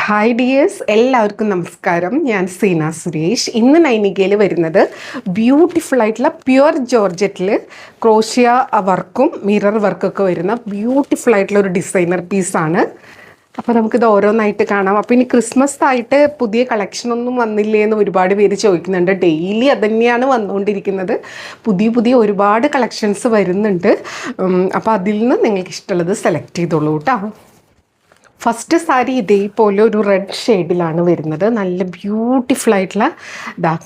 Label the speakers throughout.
Speaker 1: Hi dears, എല്ലാവർക്കും നമസ്കാരം. ഞാൻ സീന സുരേഷ്. ഇന്ന് നൈനികയിൽ വരുന്നത് ബ്യൂട്ടിഫുൾ ആയിട്ടുള്ള പ്യുവർ ജോർജറ്റിൽ ക്രോഷ്യ വർക്കും മിറർ വർക്കൊക്കെ വരുന്ന ബ്യൂട്ടിഫുൾ ആയിട്ടുള്ള ഒരു ഡിസൈനർ പീസാണ്. അപ്പോൾ നമുക്കിത് ഓരോന്നായിട്ട് കാണാം. അപ്പോൾ ഇനി ക്രിസ്മസ് ആയിട്ട് പുതിയ കളക്ഷൻ ഒന്നും വന്നില്ലേ എന്ന് ഒരുപാട് പേര് ചോദിക്കുന്നുണ്ട്. ഡെയിലി അത് തന്നെയാണ് വന്നുകൊണ്ടിരിക്കുന്നത്. പുതിയ ഒരുപാട് കളക്ഷൻസ് വരുന്നുണ്ട്. അപ്പോൾ അതിൽ നിന്ന് നിങ്ങൾക്ക് ഇഷ്ടമുള്ളത് സെലക്ട് ചെയ്തോളൂ കേട്ടോ. ഫസ്റ്റ് സാരി ഇതേപോലെ ഒരു റെഡ് ഷെയ്ഡിലാണ് വരുന്നത്. നല്ല ബ്യൂട്ടിഫുൾ ആയിട്ടുള്ള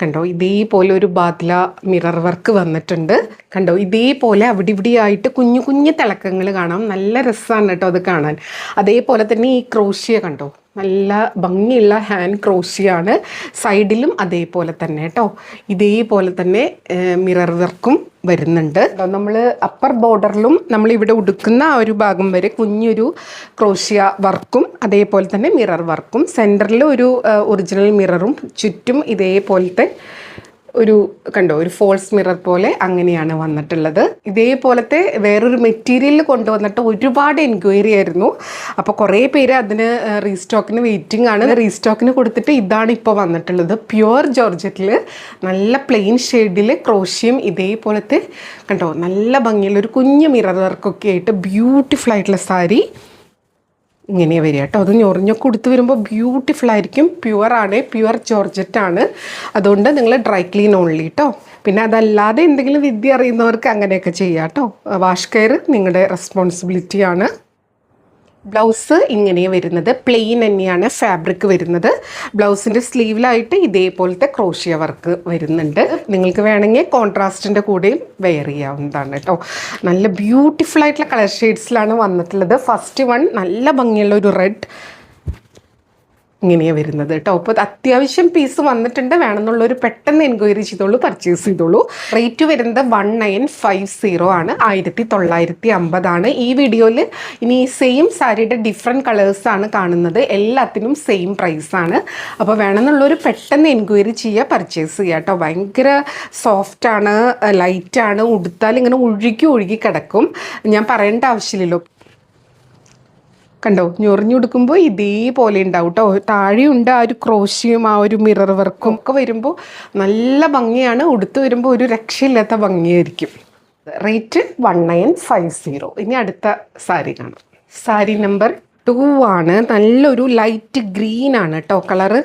Speaker 1: കണ്ടോ, ഇതേപോലെ ഒരു ബാദ്ല മിറർ വർക്ക് വന്നിട്ടുണ്ട്. കണ്ടോ, ഇതേപോലെ അവിടെ ഇവിടെ ആയിട്ട് കുഞ്ഞു കുഞ്ഞു തിളക്കങ്ങൾ കാണാം. നല്ല രസമാണ് കേട്ടോ അത് കാണാൻ. അതേപോലെ തന്നെ ഈ ക്രോഷ്യ കണ്ടോ, നല്ല ഭംഗിയുള്ള ഹാൻഡ് ക്രോഷ്യാണ്. സൈഡിലും അതേപോലെ തന്നെ കേട്ടോ, ഇതേപോലെ തന്നെ മിറർ വർക്കും വരുന്നുണ്ട്. നമ്മൾ അപ്പർ ബോർഡറിലും നമ്മളിവിടെ ഉടുക്കുന്ന ആ ഒരു ഭാഗം വരെ കുഞ്ഞൊരു ക്രോഷ്യ വർക്കും അതേപോലെ തന്നെ മിറർ വർക്കും, സെൻറ്ററിൽ ഒരു ഒറിജിനൽ മിററും, ചുറ്റും ഇതേപോലത്തെ ഒരു കണ്ടോ ഒരു ഫോൾസ് മിറർ പോലെ അങ്ങനെയാണ് വന്നിട്ടുള്ളത്. ഇതേപോലത്തെ വേറൊരു മെറ്റീരിയൽ കൊണ്ടുവന്നിട്ട് ഒരുപാട് എൻക്വയറി ആയിരുന്നു. അപ്പോൾ കുറേ പേര് അതിന് റീസ്റ്റോക്കിന് വെയിറ്റിംഗ് ആണ്. റീസ്റ്റോക്കിന് കൊടുത്തിട്ട് ഇതാണ് ഇപ്പോൾ വന്നിട്ടുള്ളത്. പ്യുവർ ജോർജറ്റിൽ നല്ല പ്ലെയിൻ ഷെയ്ഡിൽ ക്രോഷ്യം ഇതേപോലത്തെ കണ്ടോ നല്ല ഭംഗിയുള്ള ഒരു കുഞ്ഞു മിറർ വർക്കൊക്കെ ആയിട്ട് ബ്യൂട്ടിഫുൾ ആയിട്ടുള്ള സാരി ഇങ്ങനെ വരിക കേട്ടോ. അത് ഞൊറിഞ്ഞൊക്കെ കൊടുത്ത് വരുമ്പോൾ ബ്യൂട്ടിഫുൾ ആയിരിക്കും. പ്യുവറാണ്, പ്യുവർ ജോർജറ്റാണ്. അതുകൊണ്ട് നിങ്ങൾ ഡ്രൈ ക്ലീൻ ഓൺലി കേട്ടോ. പിന്നെ അതല്ലാതെ എന്തെങ്കിലും വിദ്യ അറിയുന്നവർക്ക് അങ്ങനെയൊക്കെ ചെയ്യാം കേട്ടോ. വാഷ് കെയർ നിങ്ങളുടെ റെസ്പോൺസിബിലിറ്റിയാണ്. ബ്ലൗസ് ഇങ്ങനെ വരുന്നത് പ്ലെയിൻ തന്നെയാണ് ഫാബ്രിക് വരുന്നത്. ബ്ലൗസിൻ്റെ സ്ലീവിലായിട്ട് ഇതേപോലത്തെ ക്രോഷ്യ വർക്ക് വരുന്നുണ്ട്. നിങ്ങൾക്ക് വേണമെങ്കിൽ കോൺട്രാസ്റ്റിൻ്റെ കൂടെയും വെയർ ചെയ്യാവുന്നതാണ് കേട്ടോ. നല്ല ബ്യൂട്ടിഫുൾ ആയിട്ടുള്ള കളർ ഷെയ്ഡ്സിലാണ് വന്നിട്ടുള്ളത്. ഫസ്റ്റ് വൺ നല്ല ഭംഗിയുള്ള ഒരു റെഡ് ഇങ്ങനെയാണ് വരുന്നത് കേട്ടോ. അപ്പോൾ അത്യാവശ്യം പീസ് വന്നിട്ടുണ്ട്. വേണമെന്നുള്ളൊരു പെട്ടെന്ന് എൻക്വയറി ചെയ്തോളൂ, പർച്ചേസ് ചെയ്തോളൂ. റേറ്റ് വരുന്നത് 1950 ആണ്, 1950 ആണ്. ഈ വീഡിയോയിൽ ഇനി സെയിം സാരിയുടെ ഡിഫറെൻറ്റ് കളേഴ്സാണ് കാണുന്നത്. എല്ലാത്തിനും സെയിം പ്രൈസാണ്. അപ്പോൾ വേണമെന്നുള്ളൊരു പെട്ടെന്ന് എൻക്വയറി ചെയ്യുക, പർച്ചേസ് ചെയ്യുക കേട്ടോ. ഭയങ്കര സോഫ്റ്റാണ്, ലൈറ്റാണ്. ഉടുത്താൽ ഇങ്ങനെ ഒഴുകി കിടക്കും. ഞാൻ പറയേണ്ട ആവശ്യമില്ലല്ലോ. കണ്ടോ, ഞൊറിഞ്ഞുടുക്കുമ്പോൾ ഇതേപോലെ ഉണ്ടാവും കേട്ടോ. താഴെയുണ്ട് ആ ഒരു ക്രോഷ്യം, ആ ഒരു മിറർ വർക്കും ഒക്കെ വരുമ്പോൾ നല്ല ഭംഗിയാണ്. ഉടുത്ത് വരുമ്പോൾ ഒരു രക്ഷയില്ലാത്ത ഭംഗിയായിരിക്കും. റേറ്റ് 1950. ഇനി അടുത്ത സാരി കാണാം. സാരി നമ്പർ 2 ആണ്. നല്ലൊരു ലൈറ്റ് ഗ്രീൻ ആണ് കേട്ടോ കളറ്.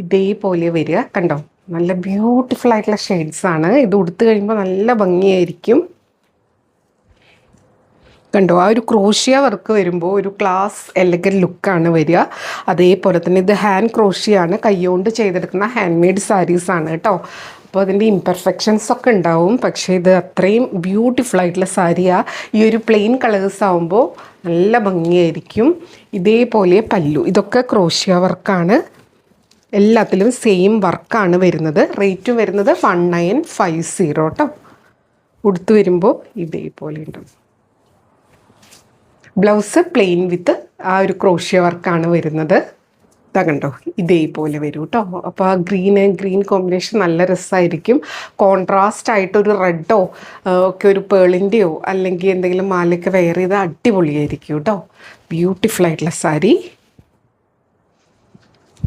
Speaker 1: ഇതേപോലെ വരിക കണ്ടോ, നല്ല ബ്യൂട്ടിഫുൾ ആയിട്ടുള്ള ഷെയ്ഡ്സ് ആണ്. ഇത് ഉടുത്ത് കഴിയുമ്പോൾ നല്ല ഭംഗിയായിരിക്കും. കണ്ടോ, ആ ഒരു ക്രോഷ്യ വർക്ക് വരുമ്പോൾ ഒരു ക്ലാസ് എലഗൻ ലുക്കാണ് വരിക. അതേപോലെ തന്നെ ഇത് ഹാൻഡ് ക്രോഷ്യയാണ്, കൈകൊണ്ട് ചെയ്തെടുക്കുന്ന ഹാൻഡ് മെയ്ഡ് സാരീസാണ് കേട്ടോ. അപ്പോൾ അതിൻ്റെ ഇംപെർഫെക്ഷൻസ് ഒക്കെ ഉണ്ടാവും. പക്ഷേ ഇത് അത്രയും ബ്യൂട്ടിഫുൾ ആയിട്ടുള്ള സാരിയാണ്. ഈ ഒരു പ്ലെയിൻ കളേഴ്സ് ആകുമ്പോൾ നല്ല ഭംഗിയായിരിക്കും. ഇതേപോലെ പല്ലു, ഇതൊക്കെ ക്രോഷ്യ വർക്കാണ്. എല്ലാത്തിലും സെയിം വർക്കാണ് വരുന്നത്. റേറ്റും വരുന്നത് 1950 കേട്ടോ. ഉടുത്ത് വരുമ്പോൾ ഇതേപോലെ ഉണ്ടാവും. ബ്ലൗസ് പ്ലെയിൻ വിത്ത് ആ ഒരു ക്രോഷ്യ വർക്കാണ് വരുന്നത്. ഇതാ കണ്ടോ, ഇതേപോലെ വരും കേട്ടോ. അപ്പോൾ ആ ഗ്രീൻ കോമ്പിനേഷൻ നല്ല രസമായിരിക്കും. കോൺട്രാസ്റ്റ് ആയിട്ടൊരു റെഡോ ഒക്കെ ഒരു പേളിൻ്റെയോ അല്ലെങ്കിൽ എന്തെങ്കിലും മാലയൊക്കെ വെയർ ചെയ്ത് അടിപൊളിയായിരിക്കും കേട്ടോ. ബ്യൂട്ടിഫുൾ ആയിട്ടുള്ള സാരി.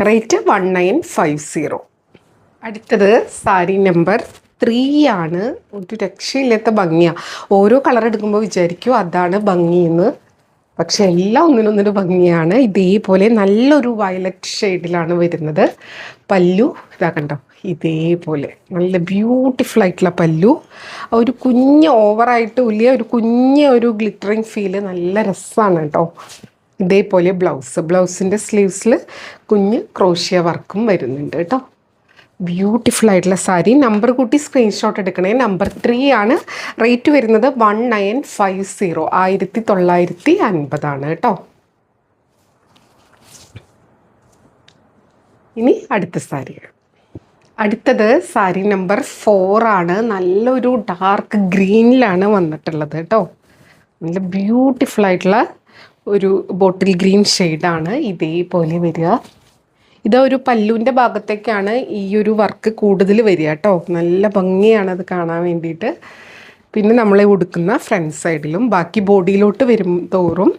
Speaker 1: റേറ്റ് 1950. അടുത്തത് സാരി നമ്പർ 3 ആണ്. ഒരു രക്ഷയില്ലാത്ത ഭംഗിയാണ്. ഓരോ കളർ എടുക്കുമ്പോൾ വിചാരിക്കും അതാണ് ഭംഗിയെന്ന്, പക്ഷെ എല്ലാം ഒന്നിനൊന്നിന് ഭംഗിയാണ്. ഇതേപോലെ നല്ലൊരു വയലറ്റ് ഷെയ്ഡിലാണ് വരുന്നത്. പല്ലു ഇതാ കണ്ടോ, ഇതേപോലെ നല്ല ബ്യൂട്ടിഫുൾ ആയിട്ടുള്ള പല്ലു. ഒരു കുഞ്ഞ് ഓവറായിട്ടും ഇല്ല, ഒരു ഗ്ലിറ്ററിങ് ഫീല്, നല്ല രസമാണ് കേട്ടോ. ഇതേപോലെ ബ്ലൗസിൻ്റെ സ്ലീവ്സിൽ കുഞ്ഞ് ക്രോഷ്യ വർക്കും വരുന്നുണ്ട് കേട്ടോ. ബ്യൂട്ടിഫുൾ ആയിട്ടുള്ള സാരി. നമ്പർ കൂട്ടി സ്ക്രീൻഷോട്ട് എടുക്കണേ. നമ്പർ 3 ആണ്. റേറ്റ് വരുന്നത് 1950, 1950 ആണ് കേട്ടോ. ഇനി അടുത്ത സാരി. അടുത്തത് സാരി നമ്പർ 4 ആണ്. നല്ലൊരു ഡാർക്ക് ഗ്രീനിലാണ് വന്നിട്ടുള്ളത് കേട്ടോ. നല്ല ബ്യൂട്ടിഫുൾ ആയിട്ടുള്ള ഒരു ബോട്ടിൽ ഗ്രീൻ ഷെയ്ഡാണ്. ഇതേപോലെ വരിക. ഇതൊരു പല്ലുവിൻ്റെ ഭാഗത്തേക്കാണ് ഈ ഒരു വർക്ക് കൂടുതൽ വരിക കേട്ടോ. നല്ല ഭംഗിയാണ് അത് കാണാൻ വേണ്ടിയിട്ട്. പിന്നെ നമ്മളെ ഉടുക്കുന്ന ഫ്രണ്ട് സൈഡിലും ബാക്കി ബോഡിയിലോട്ട് വരും തോറും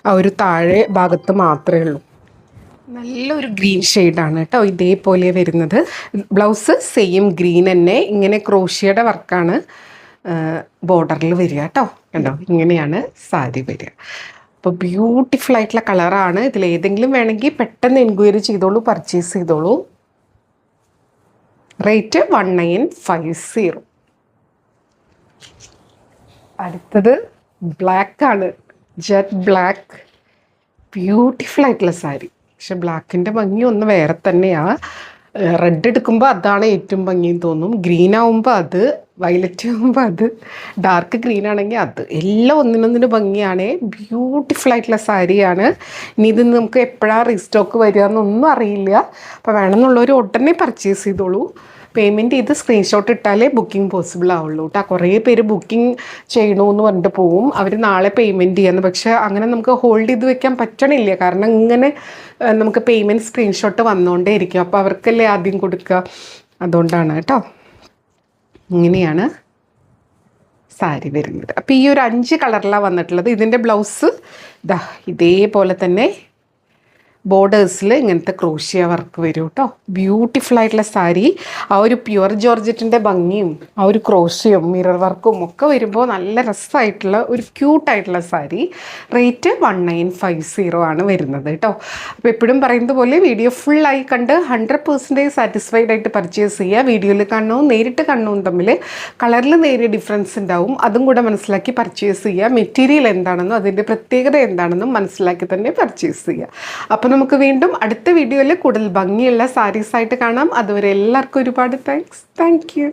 Speaker 1: ആ ഒരു താഴെ ഭാഗത്ത് മാത്രമേ ഉള്ളൂ. നല്ലൊരു ഗ്രീൻ ഷെയ്ഡാണ് കേട്ടോ, ഇതേപോലെ വരുന്നത്. ബ്ലൗസ് സെയിം ഗ്രീൻ തന്നെ, ഇങ്ങനെ ക്രോഷ്യയുടെ വർക്കാണ് ബോർഡറിൽ വരിക കേട്ടോ. കണ്ടോ, ഇങ്ങനെയാണ് സാരി വരിക. അപ്പോൾ ബ്യൂട്ടിഫുൾ ആയിട്ടുള്ള കളറാണ്. ഇതിലേതെങ്കിലും വേണമെങ്കിൽ പെട്ടെന്ന് എൻക്വയറി ചെയ്തോളൂ, പർച്ചേസ് ചെയ്തോളൂ. റേറ്റ് 1950. അടുത്തത് ബ്ലാക്ക് ആണ്, ജെറ്റ് ബ്ലാക്ക്. ബ്യൂട്ടിഫുൾ ആയിട്ടുള്ള സാരി. പക്ഷെ ബ്ലാക്കിൻ്റെ ഭംഗി ഒന്ന് വേറെ തന്നെയാണ്. റെഡ് എടുക്കുമ്പോൾ അതാണ് ഏറ്റവും ഭംഗിയെന്ന് തോന്നും. ഗ്രീൻ ആവുമ്പോൾ അത്, വയലറ്റ് ആകുമ്പോൾ അത്, ഡാർക്ക് ഗ്രീൻ ആണെങ്കിൽ അത്, എല്ലാം ഒന്നിനൊന്നിന് ഭംഗിയാണ്. ബ്യൂട്ടിഫുൾ ആയിട്ടുള്ള സാരിയാണ്. ഇനി ഇത് നമുക്ക് എപ്പോഴാണ് റീസ്റ്റോക്ക് വരിക എന്നൊന്നും അറിയില്ല. അപ്പോൾ വേണമെന്നുള്ളവർ ഉടനെ പർച്ചേസ് ചെയ്തോളൂ. പേയ്മെൻറ്റ് ചെയ്ത് സ്ക്രീൻഷോട്ട് ഇട്ടാലേ ബുക്കിംഗ് പോസിബിൾ ആവുള്ളൂ കേട്ടോ. കുറേ പേര് ബുക്കിംഗ് ചെയ്യണമെന്ന് പറഞ്ഞിട്ട് പോവും, അവർ നാളെ പേയ്മെൻറ്റ് ചെയ്യാന്ന്. പക്ഷേ അങ്ങനെ നമുക്ക് ഹോൾഡ് ചെയ്ത് വെക്കാൻ പറ്റണില്ല, കാരണം ഇങ്ങനെ നമുക്ക് പേയ്മെൻറ്റ് സ്ക്രീൻഷോട്ട് വന്നുകൊണ്ടേ ഇരിക്കും. അപ്പോൾ അവർക്കല്ലേ ആദ്യം കൊടുക്കുക, അതുകൊണ്ടാണ് കേട്ടോ. ഇങ്ങനെയാണ് സാരി വരുന്നത്. അപ്പോൾ ഈ ഒരു 5 കളറിലാണ് വന്നിട്ടുള്ളത്. ഇതിൻ്റെ ബ്ലൗസ് ഇതാ ഇതേപോലെ തന്നെ ബോർഡേഴ്സിൽ ഇങ്ങനത്തെ ക്രോഷ്യ വർക്ക് വരും കേട്ടോ. ബ്യൂട്ടിഫുൾ ആയിട്ടുള്ള സാരി. ആ ഒരു പ്യുവർ ജോർജറ്റിൻ്റെ ഭംഗിയും ആ ഒരു ക്രോഷ്യയും മിറർ വർക്കും ഒക്കെ വരുമ്പോൾ നല്ല രസമായിട്ടുള്ള ഒരു ക്യൂട്ടായിട്ടുള്ള സാരി. റേറ്റ് 1950 ആണ് വരുന്നത് കേട്ടോ. അപ്പോൾ എപ്പോഴും പറയുന്നത് പോലെ വീഡിയോ ഫുള്ളായി കണ്ട് 100% സാറ്റിസ്ഫൈഡ് ആയിട്ട് പർച്ചേസ് ചെയ്യുക. വീഡിയോയിൽ കാണുന്നതും നേരിട്ട് കാണുന്നതും തമ്മിൽ കളറിൽ നേരിയ ഡിഫറൻസ് ഉണ്ടാവും, അതും കൂടെ മനസ്സിലാക്കി പർച്ചേസ് ചെയ്യുക. മെറ്റീരിയൽ എന്താണെന്നും അതിൻ്റെ പ്രത്യേകത എന്താണെന്നും മനസ്സിലാക്കി തന്നെ പർച്ചേസ് ചെയ്യുക. അപ്പോൾ നമുക്ക് വീണ്ടും അടുത്ത വീഡിയോയിൽ കൂടുതൽ ഭംഗിയുള്ള സാരീസായിട്ട് കാണാം. അതുവരെ എല്ലാവർക്കും ഒരുപാട് താങ്ക്സ്. Thank you.